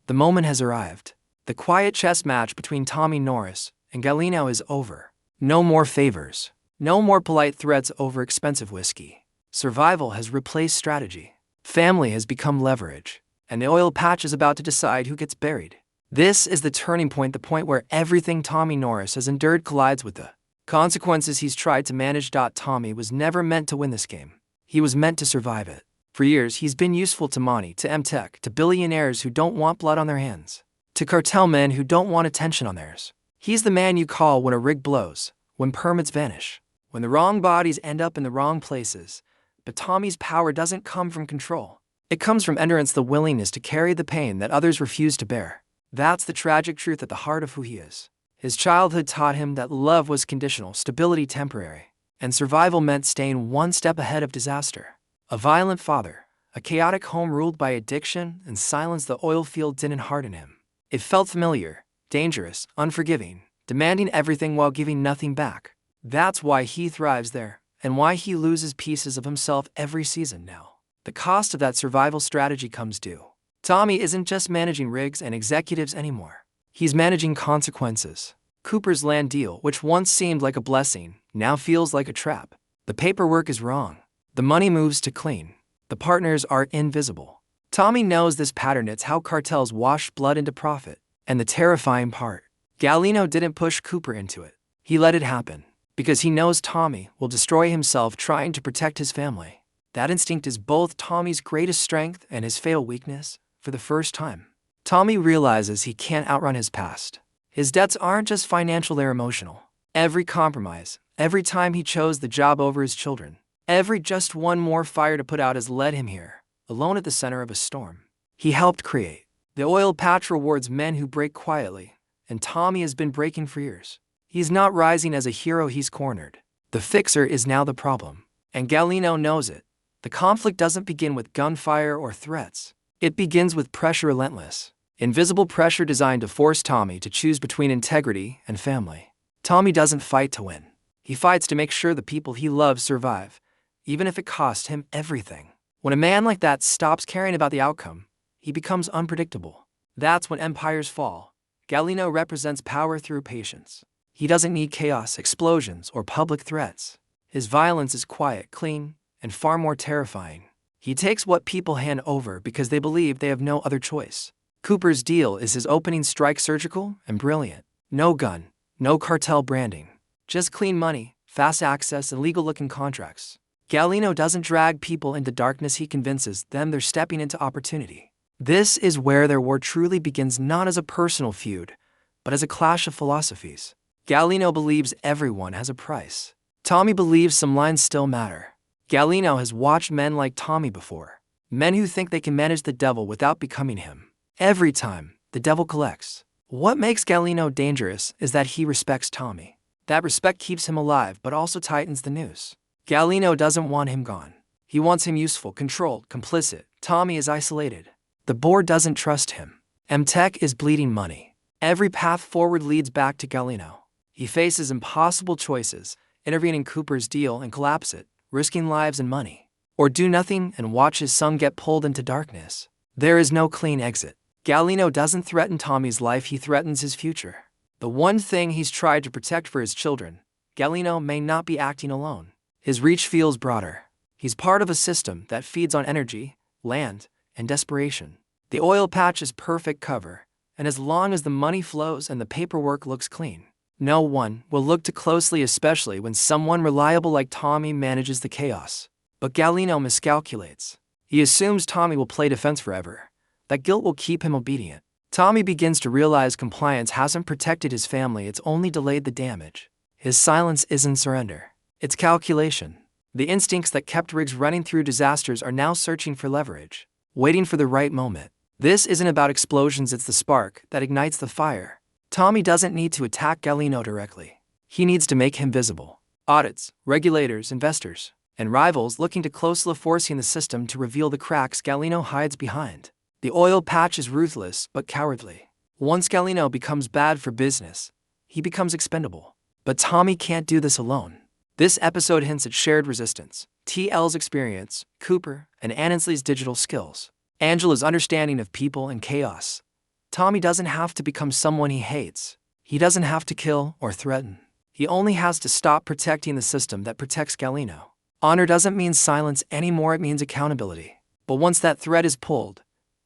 The moment has arrived. The quiet chess match between Tommy Norris and Galino is over. No more favors. No more polite threats over expensive whiskey. Survival has replaced strategy. Family has become leverage. And the oil patch is about to decide who gets buried. This is the turning point, the point where everything Tommy Norris has endured collides with the consequences he's tried to manage. Tommy was never meant to win this game. He was meant to survive it. For years, he's been useful to money, to MTech, to billionaires who don't want blood on their hands, to cartel men who don't want attention on theirs. He's the man you call when a rig blows, when permits vanish, when the wrong bodies end up in the wrong places. But Tommy's power doesn't come from control. It comes from endurance, the willingness to carry the pain that others refuse to bear. That's the tragic truth at the heart of who he is. His childhood taught him that love was conditional, stability temporary, and survival meant staying one step ahead of disaster. A violent father, a chaotic home ruled by addiction and silence. The oil field didn't harden him. It felt familiar, dangerous, unforgiving, demanding everything while giving nothing back. That's why he thrives there, and why he loses pieces of himself every season now. The cost of that survival strategy comes due. Tommy isn't just managing rigs and executives anymore. He's managing consequences. Cooper's land deal, which once seemed like a blessing, now feels like a trap. The paperwork is wrong. The money moves to clean. The partners are invisible. Tommy knows this pattern. It's how cartels wash blood into profit. And the terrifying part, Galino didn't push Cooper into it. He let it happen, because he knows Tommy will destroy himself trying to protect his family. That instinct is both Tommy's greatest strength and his fatal weakness. For the first time, Tommy realizes he can't outrun his past. His debts aren't just financial, they're emotional. Every compromise, every time he chose the job over his children, every just one more fire to put out has led him here, alone at the center of a storm he helped create. The oil patch rewards men who break quietly, and Tommy has been breaking for years. He's not rising as a hero, he's cornered. The fixer is now the problem, and Galino knows it. The conflict doesn't begin with gunfire or threats. It begins with pressure, relentless, invisible pressure designed to force Tommy to choose between integrity and family. Tommy doesn't fight to win. He fights to make sure the people he loves survive, even if it costs him everything. When a man like that stops caring about the outcome, he becomes unpredictable. That's when empires fall. Galino represents power through patience. He doesn't need chaos, explosions, or public threats. His violence is quiet, clean, and far more terrifying. He takes what people hand over because they believe they have no other choice. Cooper's deal is his opening strike, surgical and brilliant. No gun, no cartel branding, just clean money, fast access, and legal-looking contracts. Galino doesn't drag people into darkness, he convinces them they're stepping into opportunity. This is where their war truly begins, not as a personal feud, but as a clash of philosophies. Galino believes everyone has a price. Tommy believes some lines still matter. Galino has watched men like Tommy before, men who think they can manage the devil without becoming him. Every time, the devil collects. What makes Galino dangerous is that he respects Tommy. That respect keeps him alive but also tightens the noose. Galino doesn't want him gone. He wants him useful, controlled, complicit. Tommy is isolated. The board doesn't trust him. MTech is bleeding money. Every path forward leads back to Galino. He faces impossible choices, intervene in Cooper's deal and collapse it, risking lives and money, or do nothing and watch his son get pulled into darkness. There is no clean exit. Galino doesn't threaten Tommy's life, he threatens his future. The one thing he's tried to protect for his children. Galino may not be acting alone. His reach feels broader. He's part of a system that feeds on energy, land, and desperation. The oil patch is perfect cover, and as long as the money flows and the paperwork looks clean, no one will look too closely, especially when someone reliable like Tommy manages the chaos. But Galino miscalculates. He assumes Tommy will play defense forever. That guilt will keep him obedient. Tommy begins to realize compliance hasn't protected his family, it's only delayed the damage. His silence isn't surrender. It's calculation. The instincts that kept rigs running through disasters are now searching for leverage, waiting for the right moment. This isn't about explosions, it's the spark that ignites the fire. Tommy doesn't need to attack Galino directly. He needs to make him visible. Audits, regulators, investors, and rivals looking to closely forcing the system to reveal the cracks Galino hides behind. The oil patch is ruthless but cowardly. Once Galino becomes bad for business, he becomes expendable. But Tommy can't do this alone. This episode hints at shared resistance. TL's experience, Cooper, and Annesley's digital skills. Angela's understanding of people and chaos. Tommy doesn't have to become someone he hates. He doesn't have to kill or threaten. He only has to stop protecting the system that protects Galino. Honor doesn't mean silence anymore, it means accountability. But once that thread is pulled,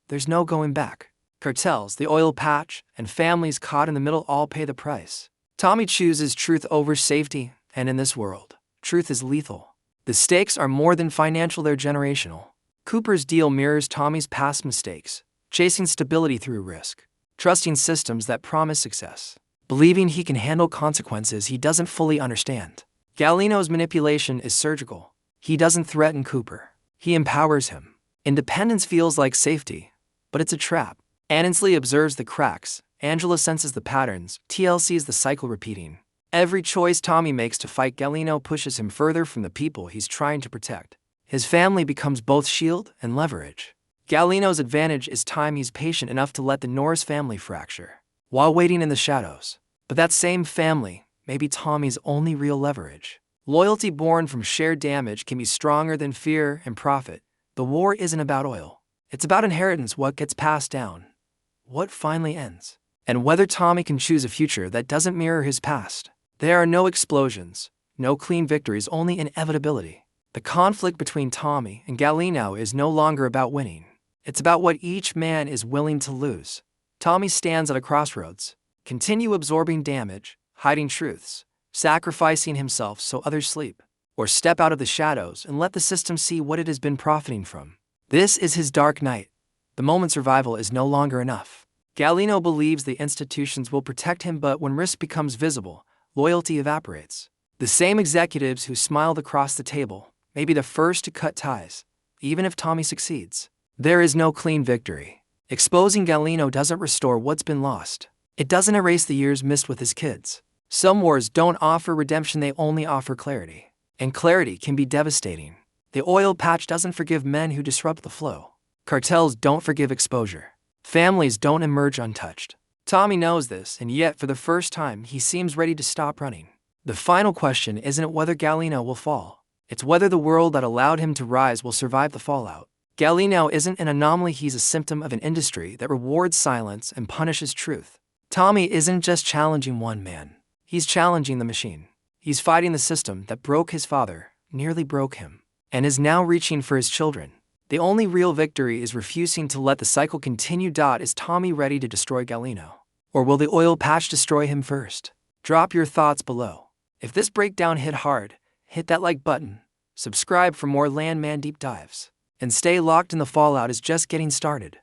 there's no going back. Cartels, the oil patch, and families caught in the middle all pay the price. Tommy chooses truth over safety, and in this world, truth is lethal. The stakes are more than financial, they're generational. Cooper's deal mirrors Tommy's past mistakes, chasing stability through risk, trusting systems that promise success, believing he can handle consequences he doesn't fully understand. Galino's manipulation is surgical. He doesn't threaten Cooper. He empowers him. Independence feels like safety, but it's a trap. Annesley observes the cracks. Angela senses the patterns. TL sees the cycle repeating. Every choice Tommy makes to fight Galino pushes him further from the people he's trying to protect. His family becomes both shield and leverage. Galino's advantage is time. He's patient enough to let the Norris family fracture, while waiting in the shadows. But that same family may be Tommy's only real leverage. Loyalty born from shared damage can be stronger than fear and profit. The war isn't about oil. It's about inheritance, what gets passed down, what finally ends, and whether Tommy can choose a future that doesn't mirror his past. There are no explosions, no clean victories, only inevitability. The conflict between Tommy and Galino is no longer about winning. It's about what each man is willing to lose. Tommy stands at a crossroads. Continue absorbing damage, hiding truths, sacrificing himself so others sleep, or step out of the shadows and let the system see what it has been profiting from. This is his dark night. The moment survival is no longer enough. Galino believes the institutions will protect him, but when risk becomes visible, loyalty evaporates. The same executives who smiled across the table may be the first to cut ties, even if Tommy succeeds. There is no clean victory. Exposing Galino doesn't restore what's been lost. It doesn't erase the years missed with his kids. Some wars don't offer redemption, they only offer clarity. And clarity can be devastating. The oil patch doesn't forgive men who disrupt the flow. Cartels don't forgive exposure. Families don't emerge untouched. Tommy knows this, and yet for the first time he seems ready to stop running. The final question isn't whether Galino will fall. It's whether the world that allowed him to rise will survive the fallout. Galino isn't an anomaly, he's a symptom of an industry that rewards silence and punishes truth. Tommy isn't just challenging one man. He's challenging the machine. He's fighting the system that broke his father, nearly broke him, and is now reaching for his children. The only real victory is refusing to let the cycle continue. Is Tommy ready to destroy Galino? Or will the oil patch destroy him first? Drop your thoughts below. If this breakdown hit hard, hit that like button, subscribe for more Landman deep dives, and stay locked in. The fallout is just getting started.